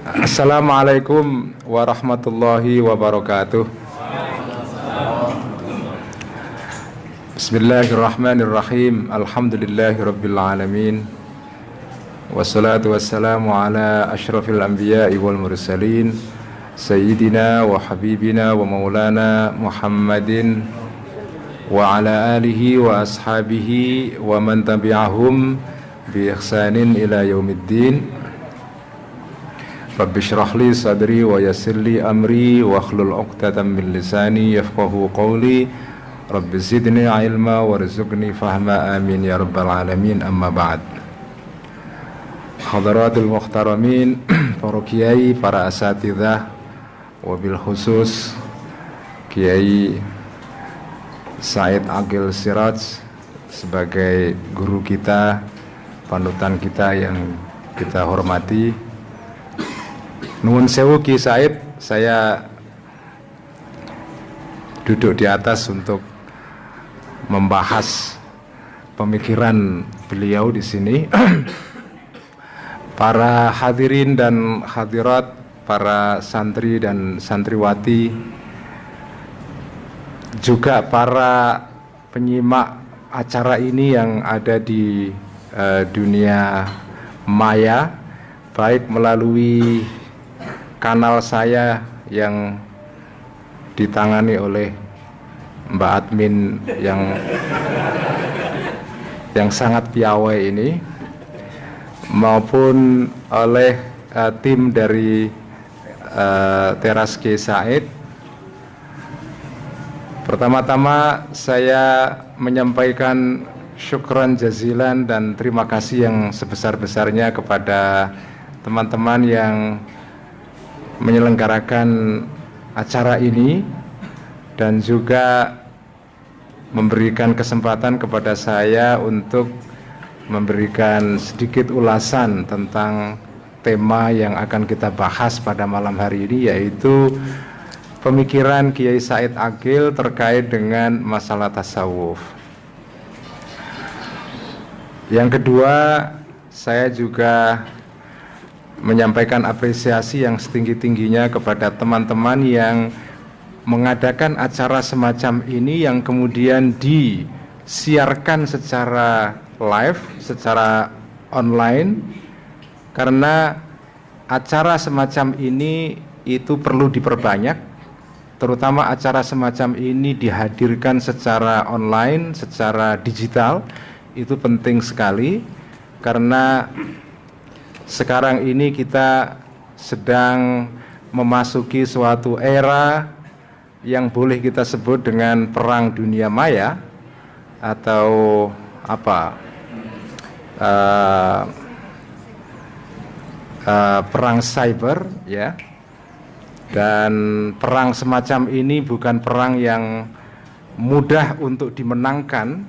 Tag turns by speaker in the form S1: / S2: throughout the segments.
S1: Assalamualaikum warahmatullahi wabarakatuh. Bismillahirrahmanirrahim. Alhamdulillahirabbil alamin. Wassalatu wassalamu ala asyrafil anbiya'i wal mursalin sayyidina wa habibina wa maulana Muhammadin wa ala alihi wa ashabihi wa man tabi'ahum bi ihsanin ila yaumiddin. Rabbi shrah li sadri wa yassir li amri wa hlul 'uqdatam min lisani yafqahu qawli. Rabbi zidni ilma warzuqni fahma, amin ya rabbal alamin. Amma ba'd. Hadaratul muhtaramin, para kiai, para asatidzah, wabil khusus Kiai Said Aqil Siraj sebagai guru kita, panutan kita yang kita hormati. Nuwun sewu Ki Said, saya duduk di atas untuk membahas pemikiran beliau di sini. Para hadirin dan hadirat, para santri dan santriwati, juga para penyimak acara ini yang ada di dunia maya, baik melalui kanal saya yang ditangani oleh Mbak Admin yang sangat piawai ini, maupun oleh tim dari Teras Kiai Said. Pertama-tama saya menyampaikan syukran jazilan dan terima kasih yang sebesar-besarnya kepada teman-teman yang menyelenggarakan acara ini dan juga memberikan kesempatan kepada saya untuk memberikan sedikit ulasan tentang tema yang akan kita bahas pada malam hari ini, yaitu pemikiran Kiai Said Aqil terkait dengan masalah tasawuf. Yang kedua, saya juga menyampaikan apresiasi yang setinggi-tingginya kepada teman-teman yang mengadakan acara semacam ini yang kemudian disiarkan secara live, secara online, karena acara semacam ini itu perlu diperbanyak, terutama acara semacam ini dihadirkan secara online, secara digital, itu penting sekali karena sekarang ini kita sedang memasuki suatu era yang boleh kita sebut dengan perang dunia maya atau perang cyber, ya. Dan perang semacam ini bukan perang yang mudah untuk dimenangkan,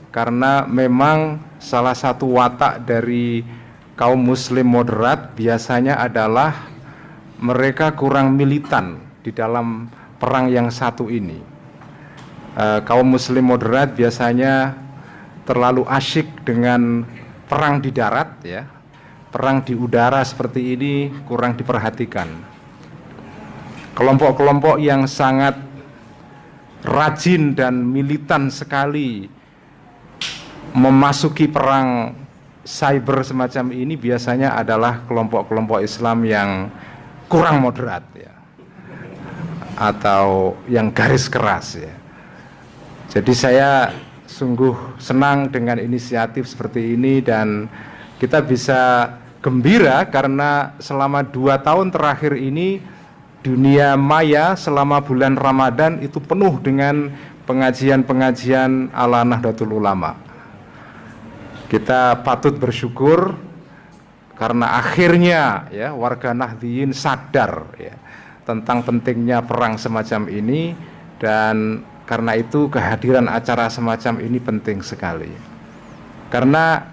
S1: karena memang salah satu watak dari kaum muslim moderat biasanya adalah mereka kurang militan di dalam perang yang satu ini. Kaum muslim moderat biasanya terlalu asyik dengan perang di darat, ya. Perang di udara seperti ini kurang diperhatikan. Kelompok-kelompok yang sangat rajin dan militan sekali memasuki perang cyber semacam ini biasanya adalah kelompok-kelompok Islam yang kurang moderat, ya, atau yang garis keras, ya. Jadi saya sungguh senang dengan inisiatif seperti ini dan kita bisa gembira karena selama 2 tahun terakhir ini dunia maya selama bulan Ramadan itu penuh dengan pengajian-pengajian ala Nahdlatul Ulama. Kita patut bersyukur karena akhirnya, ya, warga Nahdliyin sadar, ya, tentang pentingnya perang semacam ini, dan karena itu kehadiran acara semacam ini penting sekali. Karena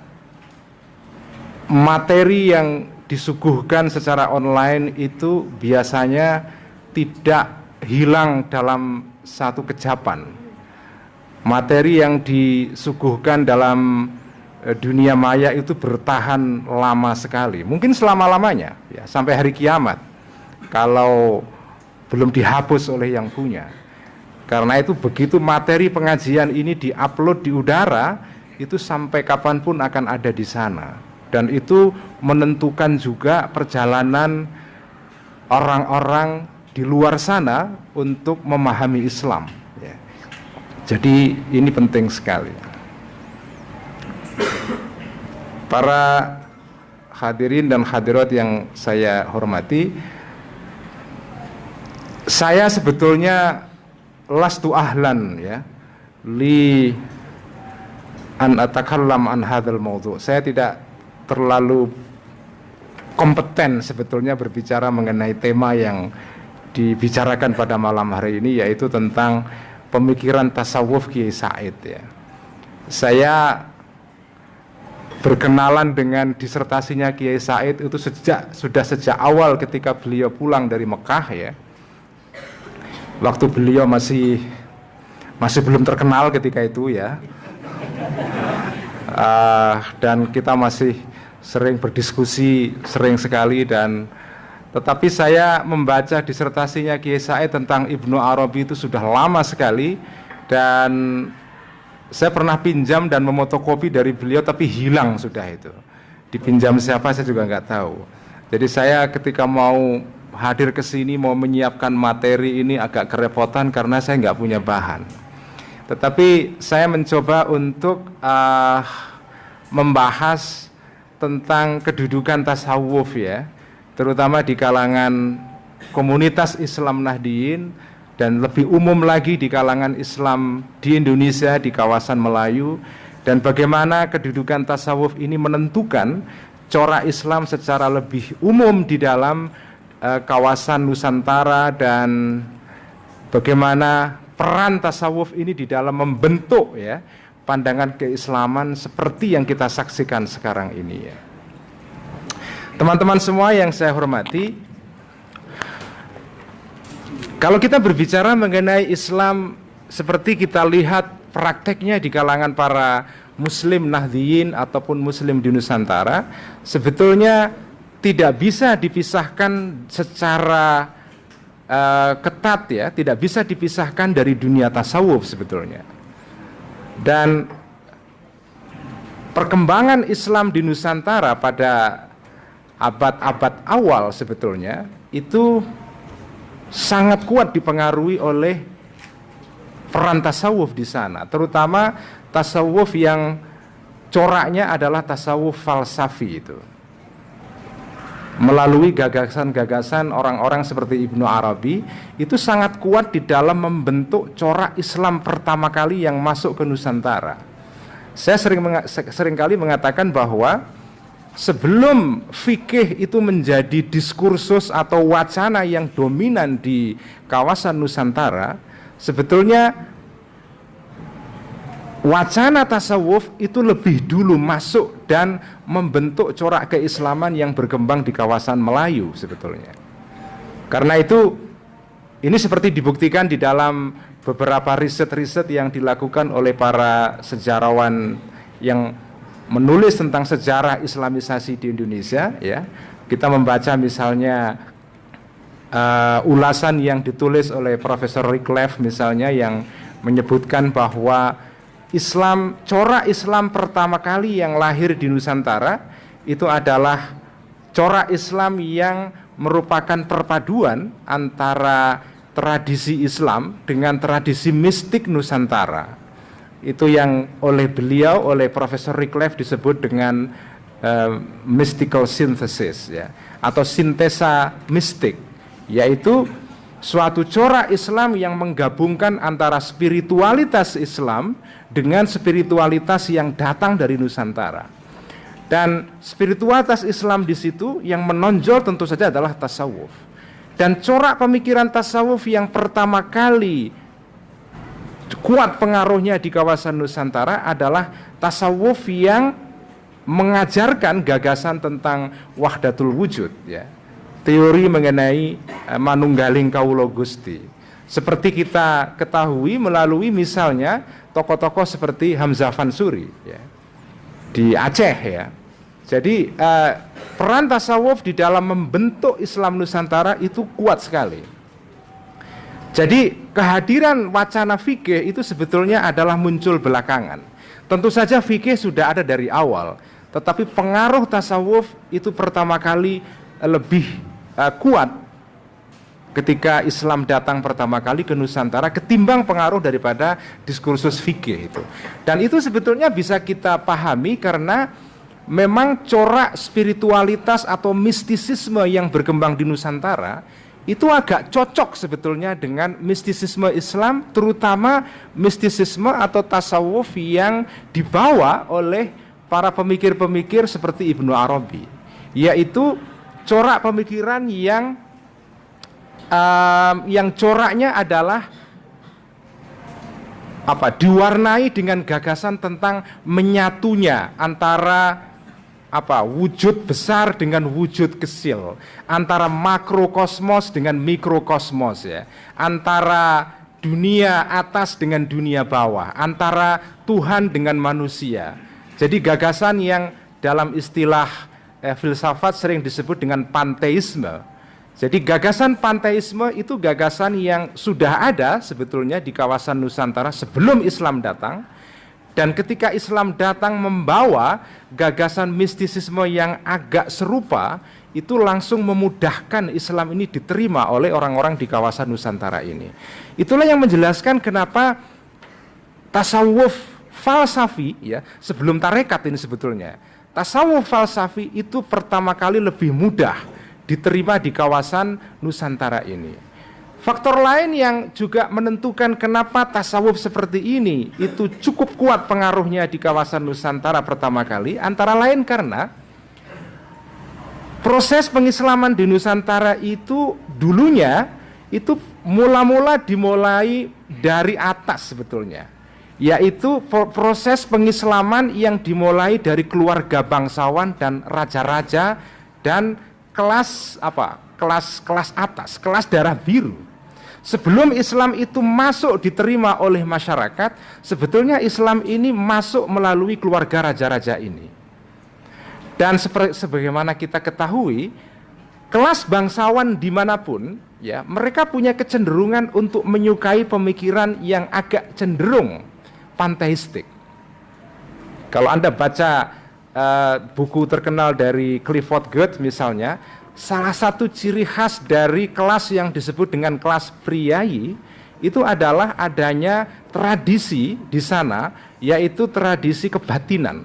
S1: materi yang disuguhkan secara online itu biasanya tidak hilang dalam satu kejapan. Materi yang disuguhkan dalam dunia maya itu bertahan lama sekali, mungkin selama-lamanya ya, sampai hari kiamat kalau belum dihapus oleh yang punya. Karena itu begitu materi pengajian ini diupload di udara, itu sampai kapanpun akan ada di sana, dan itu menentukan juga perjalanan orang-orang di luar sana untuk memahami Islam ya. Jadi ini penting sekali. Para hadirin dan hadirat yang saya hormati, saya sebetulnya lastu ahlan ya li an atakallam an hadzal mawdu'. Saya tidak terlalu kompeten sebetulnya berbicara mengenai tema yang dibicarakan pada malam hari ini, yaitu tentang pemikiran tasawuf Kiai Said ya. Saya berkenalan dengan disertasinya Kiai Said itu sudah sejak awal ketika beliau pulang dari Mekah ya. Waktu beliau masih belum terkenal ketika itu ya. Dan kita masih sering berdiskusi, sering sekali, dan tetapi saya membaca disertasinya Kiai Said tentang Ibnu Arabi itu sudah lama sekali, dan saya pernah pinjam dan memotokopi dari beliau, tapi hilang sudah itu. Dipinjam siapa saya juga nggak tahu. Jadi saya ketika mau hadir ke sini mau menyiapkan materi ini agak kerepotan karena saya nggak punya bahan. Tetapi saya mencoba untuk membahas tentang kedudukan tasawuf ya, terutama di kalangan komunitas Islam Nahdiyin dan lebih umum lagi di kalangan Islam di Indonesia, di kawasan Melayu, dan bagaimana kedudukan tasawuf ini menentukan corak Islam secara lebih umum di dalam kawasan Nusantara, dan bagaimana peran tasawuf ini di dalam membentuk ya pandangan keislaman seperti yang kita saksikan sekarang ini ya. Teman-teman semua yang saya hormati, kalau kita berbicara mengenai Islam seperti kita lihat prakteknya di kalangan para muslim Nahdiyin ataupun muslim di Nusantara, sebetulnya tidak bisa dipisahkan secara ketat ya, tidak bisa dipisahkan dari dunia tasawuf sebetulnya. Dan perkembangan Islam di Nusantara pada abad-abad awal sebetulnya itu sangat kuat dipengaruhi oleh peran tasawuf di sana, terutama tasawuf yang coraknya adalah tasawuf falsafi itu. Melalui gagasan-gagasan orang-orang seperti Ibnu Arabi, itu sangat kuat di dalam membentuk corak Islam pertama kali yang masuk ke Nusantara. Saya sering kali mengatakan bahwa sebelum fikih itu menjadi diskursus atau wacana yang dominan di kawasan Nusantara, sebetulnya wacana tasawuf itu lebih dulu masuk dan membentuk corak keislaman yang berkembang di kawasan Melayu sebetulnya. Karena itu ini seperti dibuktikan di dalam beberapa riset-riset yang dilakukan oleh para sejarawan yang menulis tentang sejarah Islamisasi di Indonesia ya. Kita membaca misalnya ulasan yang ditulis oleh Profesor Wycliffe misalnya, yang menyebutkan bahwa corak Islam pertama kali yang lahir di Nusantara itu adalah corak Islam yang merupakan perpaduan antara tradisi Islam dengan tradisi mistik Nusantara. Itu yang oleh beliau, oleh Profesor Wycliffe disebut dengan mystical synthesis ya, atau sintesa mistik, yaitu suatu corak Islam yang menggabungkan antara spiritualitas Islam dengan spiritualitas yang datang dari Nusantara. Dan spiritualitas Islam di situ yang menonjol tentu saja adalah tasawuf. Dan corak pemikiran tasawuf yang pertama kali kuat pengaruhnya di kawasan Nusantara adalah tasawuf yang mengajarkan gagasan tentang wahdatul wujud ya. Teori mengenai manunggaling kawula Gusti. Seperti kita ketahui melalui misalnya tokoh-tokoh seperti Hamzah Fansuri ya. di Aceh ya. Jadi peran tasawuf di dalam membentuk Islam Nusantara itu kuat sekali. Jadi kehadiran wacana fikih itu sebetulnya adalah muncul belakangan. Tentu saja fikih sudah ada dari awal, tetapi pengaruh tasawuf itu pertama kali lebih kuat ketika Islam datang pertama kali ke Nusantara ketimbang pengaruh daripada diskursus fikih itu. Dan itu sebetulnya bisa kita pahami karena memang corak spiritualitas atau mistisisme yang berkembang di Nusantara itu agak cocok sebetulnya dengan mistisisme Islam, terutama mistisisme atau tasawuf yang dibawa oleh para pemikir-pemikir seperti Ibnu Arabi, yaitu corak pemikiran yang coraknya adalah diwarnai dengan gagasan tentang menyatunya antara wujud besar dengan wujud kecil, antara makrokosmos dengan mikrokosmos ya, antara dunia atas dengan dunia bawah, antara Tuhan dengan manusia. Jadi gagasan yang dalam istilah filsafat sering disebut dengan panteisme. Jadi gagasan panteisme itu gagasan yang sudah ada sebetulnya di kawasan Nusantara sebelum Islam datang. Dan ketika Islam datang membawa gagasan mistisisme yang agak serupa, itu langsung memudahkan Islam ini diterima oleh orang-orang di kawasan Nusantara ini. Itulah yang menjelaskan kenapa tasawuf falsafi ya, sebelum tarekat ini sebetulnya. Tasawuf falsafi itu pertama kali lebih mudah diterima di kawasan Nusantara ini. Faktor lain yang juga menentukan kenapa tasawuf seperti ini itu cukup kuat pengaruhnya di kawasan Nusantara pertama kali, antara lain karena proses pengislaman di Nusantara itu dulunya itu mula-mula dimulai dari atas sebetulnya, yaitu proses pengislaman yang dimulai dari keluarga bangsawan dan raja-raja dan kelas atas, kelas darah biru. Sebelum Islam itu masuk diterima oleh masyarakat, sebetulnya Islam ini masuk melalui keluarga raja-raja ini. Dan sebagaimana kita ketahui, kelas bangsawan dimanapun, ya, mereka punya kecenderungan untuk menyukai pemikiran yang agak cenderung panteistik. Kalau Anda baca buku terkenal dari Clifford Geertz misalnya, salah satu ciri khas dari kelas yang disebut dengan kelas priayi itu adalah adanya tradisi di sana, yaitu tradisi kebatinan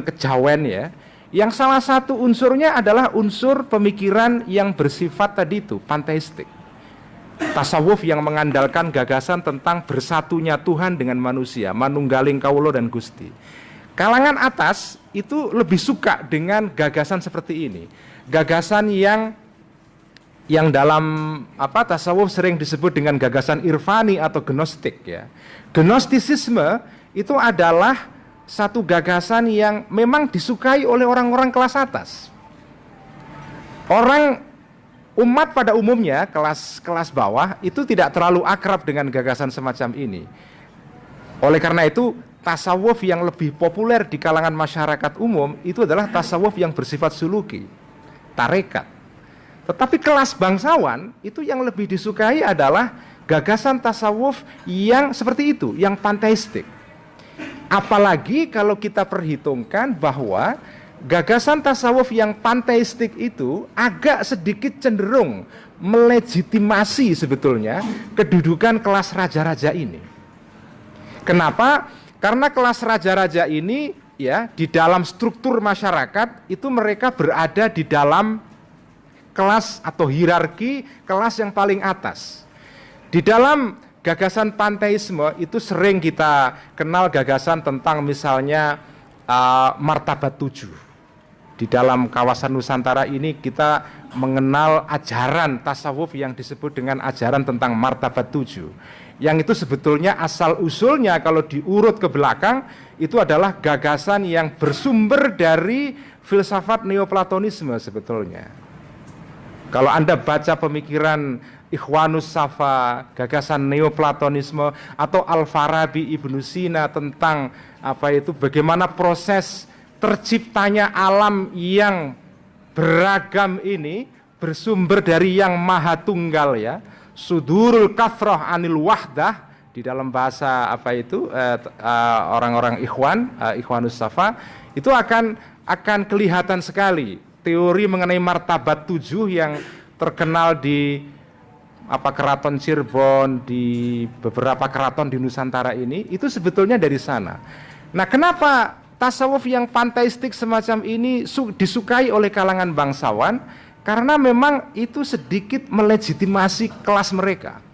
S1: kejawen ya, yang salah satu unsurnya adalah unsur pemikiran yang bersifat tadi itu panteistik. Tasawuf yang mengandalkan gagasan tentang bersatunya Tuhan dengan manusia, manunggaling kawula dan Gusti. Kalangan atas itu lebih suka dengan gagasan seperti ini. Gagasan yang dalam tasawuf sering disebut dengan gagasan irfani atau gnostik ya. Gnostisisme itu adalah satu gagasan yang memang disukai oleh orang-orang kelas atas. Umat pada umumnya, kelas bawah itu tidak terlalu akrab dengan gagasan semacam ini. Oleh karena itu, tasawuf yang lebih populer di kalangan masyarakat umum itu adalah tasawuf yang bersifat suluki, tarekat. Tetapi kelas bangsawan itu yang lebih disukai adalah gagasan tasawuf yang seperti itu, yang panteistik. Apalagi kalau kita perhitungkan bahwa gagasan tasawuf yang panteistik itu agak sedikit cenderung melegitimasi sebetulnya kedudukan kelas raja-raja ini. Kenapa? Karena kelas raja-raja ini ya di dalam struktur masyarakat itu mereka berada di dalam kelas atau hierarki kelas yang paling atas. Di dalam gagasan panteisme itu sering kita kenal gagasan tentang misalnya martabat 7. Di dalam kawasan Nusantara ini kita mengenal ajaran tasawuf yang disebut dengan ajaran tentang martabat 7. Yang itu sebetulnya asal usulnya kalau diurut ke belakang itu adalah gagasan yang bersumber dari filsafat neoplatonisme sebetulnya. Kalau Anda baca pemikiran Ikhwanus Safa, gagasan Neoplatonisme, atau Al-Farabi, Ibnu Sina tentang bagaimana proses terciptanya alam yang beragam ini bersumber dari yang maha tunggal, ya, sudurul kathrah anil wahdah, di dalam bahasa orang-orang Ikhwanus Safa itu akan kelihatan sekali teori mengenai martabat 7 yang terkenal di keraton Cirebon, di beberapa keraton di Nusantara ini, itu sebetulnya dari sana. Nah, kenapa tasawuf yang panteistik semacam ini disukai oleh kalangan bangsawan? Karena memang itu sedikit melegitimasi kelas mereka.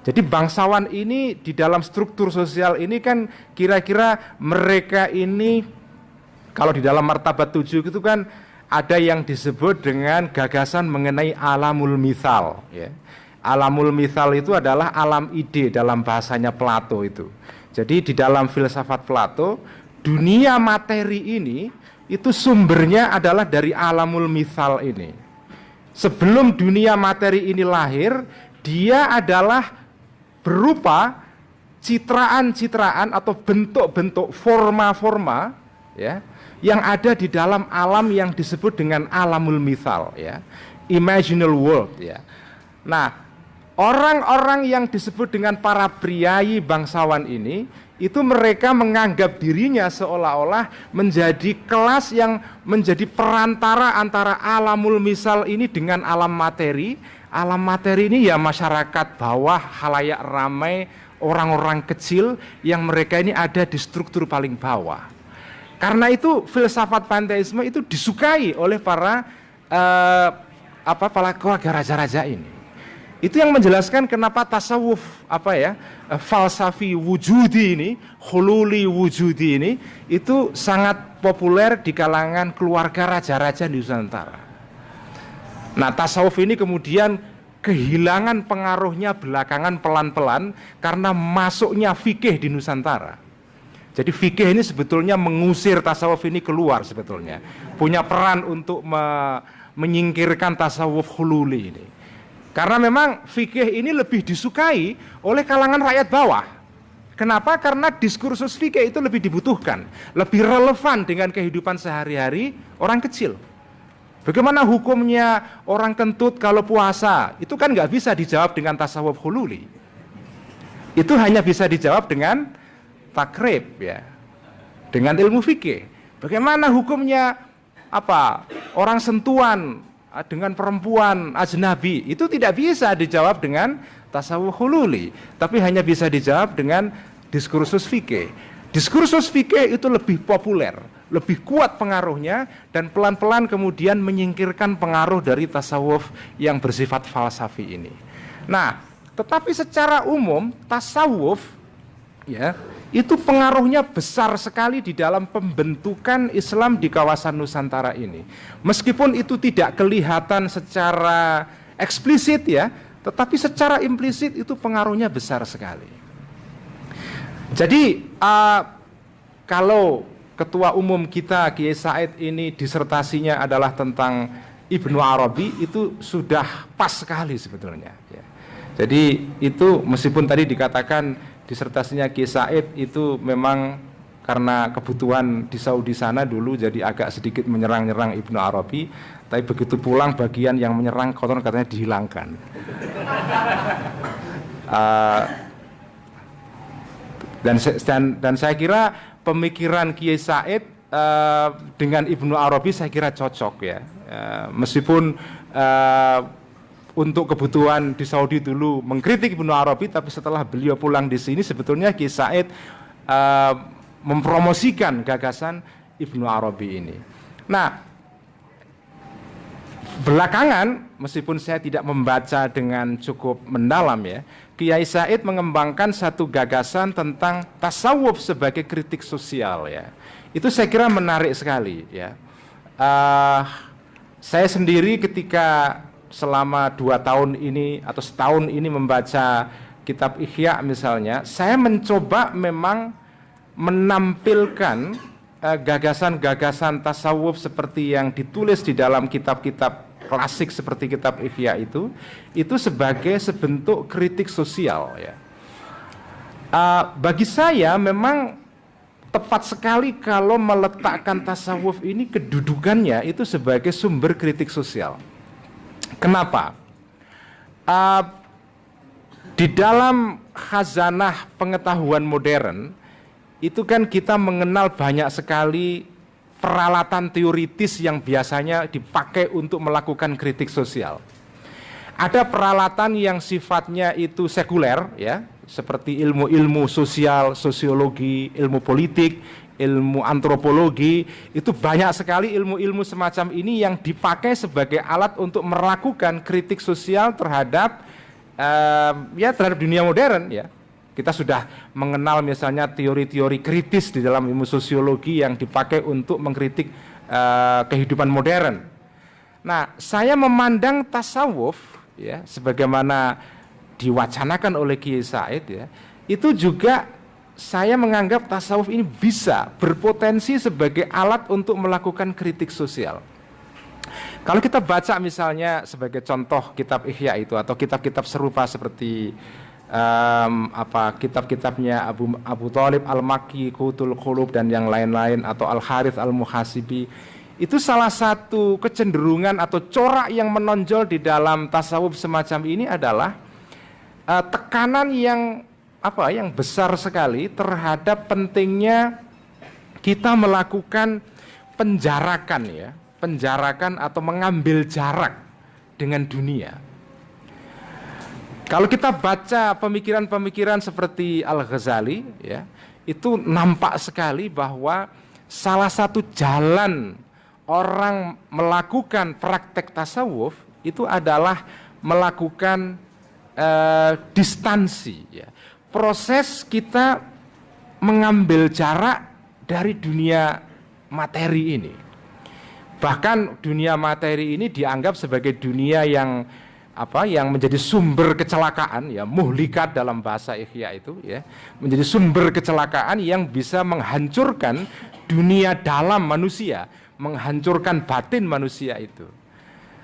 S1: Jadi bangsawan ini di dalam struktur sosial ini kan kira-kira mereka ini, kalau di dalam martabat 7 itu kan ada yang disebut dengan gagasan mengenai alamul mithal, ya. Alamul mithal itu adalah alam ide dalam bahasanya Plato itu. Jadi di dalam filsafat Plato, dunia materi ini itu sumbernya adalah dari alamul mithal ini. Sebelum dunia materi ini lahir, dia adalah berupa citraan-citraan atau bentuk-bentuk forma-forma, ya, yang ada di dalam alam yang disebut dengan alamul mithal, ya, imaginal world, ya. Nah, orang-orang yang disebut dengan para priayi bangsawan ini, itu mereka menganggap dirinya seolah-olah menjadi kelas yang menjadi perantara antara alamul misal ini dengan alam materi. Alam materi ini ya masyarakat bawah, khalayak ramai, orang-orang kecil yang mereka ini ada di struktur paling bawah. Karena itu filsafat panteisme itu disukai oleh para keluarga raja-raja ini. Itu yang menjelaskan kenapa tasawuf falsafi wujudi ini, hululi wujudi ini, itu sangat populer di kalangan keluarga raja-raja di Nusantara. Nah, tasawuf ini kemudian kehilangan pengaruhnya belakangan pelan-pelan karena masuknya fikih di Nusantara. Jadi fikih ini sebetulnya mengusir tasawuf ini keluar sebetulnya. Punya peran untuk menyingkirkan tasawuf hululi ini. Karena memang fikih ini lebih disukai oleh kalangan rakyat bawah. Kenapa? Karena diskursus fikih itu lebih dibutuhkan, lebih relevan dengan kehidupan sehari-hari orang kecil. Bagaimana hukumnya orang kentut kalau puasa? Itu kan nggak bisa dijawab dengan tasawuf hululi. Itu hanya bisa dijawab dengan takrib, ya, dengan ilmu fikih. Bagaimana hukumnya orang sentuhan dengan perempuan ajnabi, itu tidak bisa dijawab dengan tasawuf hululi, tapi hanya bisa dijawab dengan diskursus fikih. Diskursus fikih itu lebih populer, lebih kuat pengaruhnya, dan pelan-pelan kemudian menyingkirkan pengaruh dari tasawuf yang bersifat falsafi ini. Nah, tetapi secara umum tasawuf, ya, itu pengaruhnya besar sekali di dalam pembentukan Islam di kawasan Nusantara ini. Meskipun itu tidak kelihatan secara eksplisit, ya, tetapi secara implisit itu pengaruhnya besar sekali. Jadi kalau ketua umum kita Kiai Said ini disertasinya adalah tentang Ibnu Arabi, itu sudah pas sekali sebetulnya, ya. Jadi itu meskipun tadi dikatakan disertasinya Kiai Said itu memang karena kebutuhan di Saudi sana dulu jadi agak sedikit menyerang-nyerang Ibnu Arabi, tapi begitu pulang bagian yang menyerang konon katanya dihilangkan. Dan saya kira pemikiran Kiai Said dengan Ibnu Arabi saya kira cocok, ya. Meskipun untuk kebutuhan di Saudi dulu mengkritik Ibnu Arabi, tapi setelah beliau pulang di sini sebetulnya Kiai Said mempromosikan gagasan Ibnu Arabi ini. Nah, belakangan meskipun saya tidak membaca dengan cukup mendalam, ya, Kiai Said mengembangkan satu gagasan tentang tasawuf sebagai kritik sosial, ya. Itu saya kira menarik sekali, ya. Saya sendiri ketika selama 2 tahun ini atau setahun ini membaca kitab Ihya misalnya, saya mencoba memang menampilkan gagasan-gagasan tasawuf seperti yang ditulis di dalam kitab-kitab klasik seperti kitab Ihya itu sebagai sebentuk kritik sosial ya. Bagi saya memang tepat sekali kalau meletakkan tasawuf ini kedudukannya itu sebagai sumber kritik sosial. Kenapa? Di dalam khazanah pengetahuan modern itu kan kita mengenal banyak sekali peralatan teoritis yang biasanya dipakai untuk melakukan kritik sosial. Ada peralatan yang sifatnya itu sekuler ya, seperti ilmu-ilmu sosial, sosiologi, ilmu politik, ilmu antropologi, itu banyak sekali ilmu-ilmu semacam ini yang dipakai sebagai alat untuk melakukan kritik sosial terhadap terhadap dunia modern ya. Kita sudah mengenal misalnya teori-teori kritis di dalam ilmu sosiologi yang dipakai untuk mengkritik kehidupan modern. Nah, saya memandang tasawuf ya, sebagaimana diwacanakan oleh Kiai Said ya, itu juga saya menganggap tasawuf ini bisa berpotensi sebagai alat untuk melakukan kritik sosial. Kalau kita baca misalnya sebagai contoh kitab Ihya itu atau kitab-kitab serupa seperti kitab-kitabnya Abu Thalib Al-Makki, Qutul Qulub dan yang lain-lain, atau Al-Harith Al-Muhasibi, itu salah satu kecenderungan atau corak yang menonjol di dalam tasawuf semacam ini adalah tekanan yang besar sekali terhadap pentingnya kita melakukan penjarakan atau mengambil jarak dengan dunia. Kalau kita baca pemikiran-pemikiran seperti Al-Ghazali ya, itu nampak sekali bahwa salah satu jalan orang melakukan praktek tasawuf itu adalah melakukan distansi ya. Proses kita mengambil jarak dari dunia materi ini. Bahkan dunia materi ini dianggap sebagai dunia yang menjadi sumber kecelakaan ya, muhlikat dalam bahasa Ihya itu ya, menjadi sumber kecelakaan yang bisa menghancurkan dunia dalam manusia, menghancurkan batin manusia itu.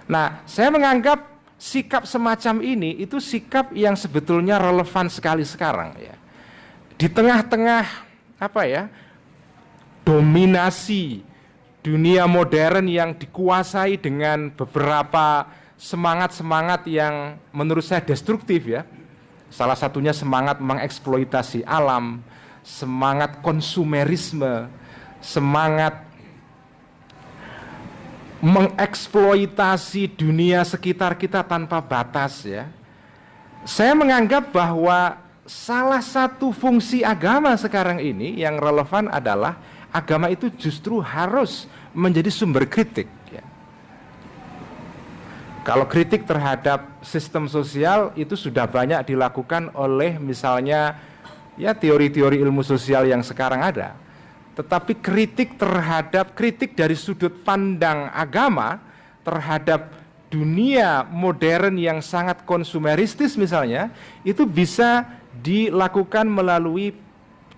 S1: Nah, saya menganggap sikap semacam ini itu sikap yang sebetulnya relevan sekali sekarang ya. Di tengah-tengah dominasi dunia modern yang dikuasai dengan beberapa semangat-semangat yang menurut saya destruktif ya. Salah satunya semangat mengeksploitasi alam, semangat konsumerisme, semangat mengeksploitasi dunia sekitar kita tanpa batas ya. Saya menganggap bahwa salah satu fungsi agama sekarang ini yang relevan adalah agama itu justru harus menjadi sumber kritik ya. Kalau kritik terhadap sistem sosial itu sudah banyak dilakukan oleh misalnya ya teori-teori ilmu sosial yang sekarang ada. Tetapi kritik dari sudut pandang agama terhadap dunia modern yang sangat konsumeristis misalnya, itu bisa dilakukan melalui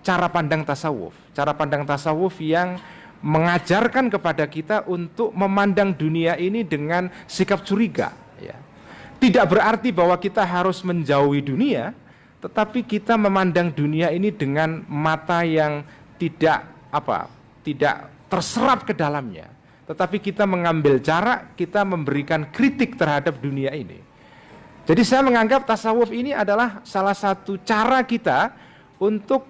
S1: cara pandang tasawuf. Cara pandang tasawuf yang mengajarkan kepada kita untuk memandang dunia ini dengan sikap curiga ya. Tidak berarti bahwa kita harus menjauhi dunia, tetapi kita memandang dunia ini dengan mata yang tidak terserap ke dalamnya, tetapi kita mengambil jarak, kita memberikan kritik terhadap dunia ini. Jadi saya menganggap tasawuf ini adalah salah satu cara kita untuk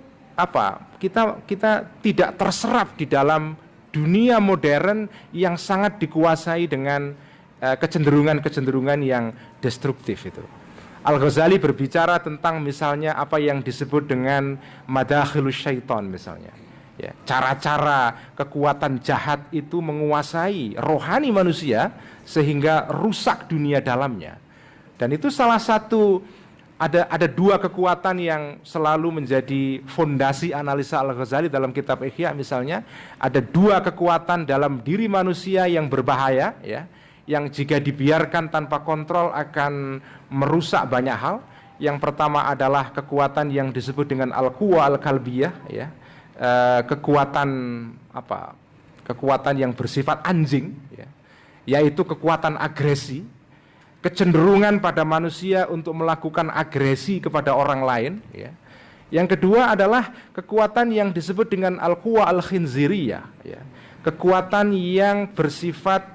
S1: kita tidak terserap di dalam dunia modern yang sangat dikuasai dengan kecenderungan-kecenderungan yang destruktif itu. Al-Ghazali berbicara tentang misalnya apa yang disebut dengan madakhilus syaitan misalnya. Ya, cara-cara kekuatan jahat itu menguasai rohani manusia sehingga rusak dunia dalamnya. Dan itu salah satu ada dua kekuatan yang selalu menjadi fondasi analisa Al-Ghazali dalam kitab Ihya misalnya. Ada dua kekuatan dalam diri manusia yang berbahaya ya, yang jika dibiarkan tanpa kontrol akan merusak banyak hal. Yang pertama adalah kekuatan yang disebut dengan al-quwa al-qalbiyah ya. Kekuatan yang bersifat anjing ya. yaitu kekuatan agresi, kecenderungan pada manusia untuk melakukan agresi kepada orang lain, ya. Yang kedua adalah kekuatan yang disebut dengan al-quwa al-khinziriyah, ya. Kekuatan yang bersifat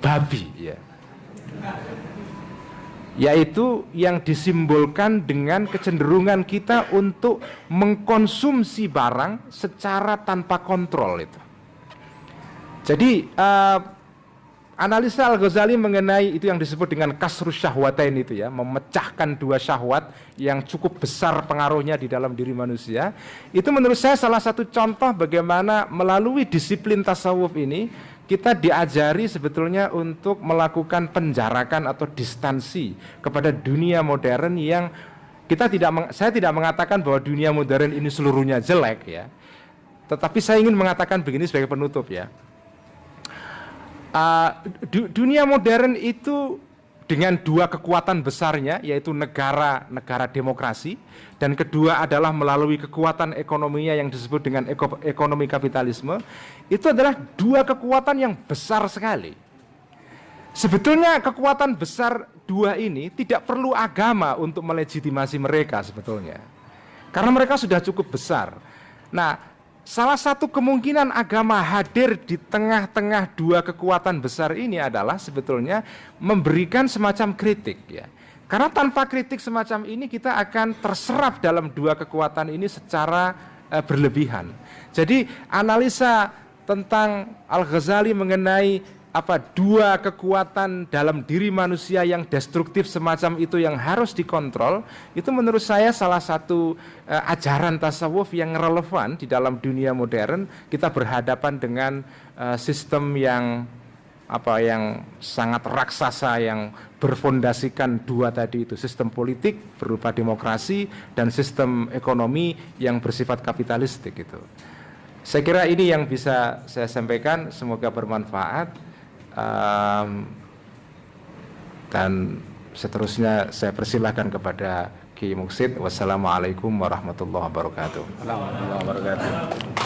S1: babi, ya. Yaitu yang disimbolkan dengan kecenderungan kita untuk mengkonsumsi barang secara tanpa kontrol itu. Jadi analisa Al-Ghazali mengenai itu yang disebut dengan kasrus syahwatain itu, ya, memecahkan dua syahwat yang cukup besar pengaruhnya di dalam diri manusia. Itu menurut saya salah satu contoh bagaimana melalui disiplin tasawuf ini kita diajari sebetulnya untuk melakukan penjarakan atau distansi kepada dunia modern yang saya tidak mengatakan bahwa dunia modern ini seluruhnya jelek, ya. Tetapi saya ingin mengatakan begini sebagai penutup, ya. Dunia modern itu dengan dua kekuatan besarnya, yaitu negara demokrasi, dan kedua adalah melalui kekuatan ekonominya yang disebut dengan ekonomi kapitalisme. Itu adalah dua kekuatan yang besar sekali. Sebetulnya kekuatan besar dua ini tidak perlu agama untuk melegitimasi mereka sebetulnya, karena mereka sudah cukup besar. Nah, salah satu kemungkinan agama hadir di tengah-tengah dua kekuatan besar ini adalah sebetulnya memberikan semacam kritik, ya. Karena tanpa kritik semacam ini kita akan terserap dalam dua kekuatan ini secara berlebihan. Jadi analisa tentang Al-Ghazali mengenai dua kekuatan dalam diri manusia yang destruktif semacam itu yang harus dikontrol, itu menurut saya salah satu ajaran tasawuf yang relevan di dalam dunia modern. Kita berhadapan dengan sistem yang sangat raksasa yang berfondasikan dua tadi itu, sistem politik berupa demokrasi dan sistem ekonomi yang bersifat kapitalistik itu. Saya kira ini yang bisa saya sampaikan, semoga bermanfaat. Dan seterusnya saya persilahkan kepada Ki Muksid. Wassalamualaikum warahmatullahi wabarakatuh.
S2: Warahmatullahi wabarakatuh.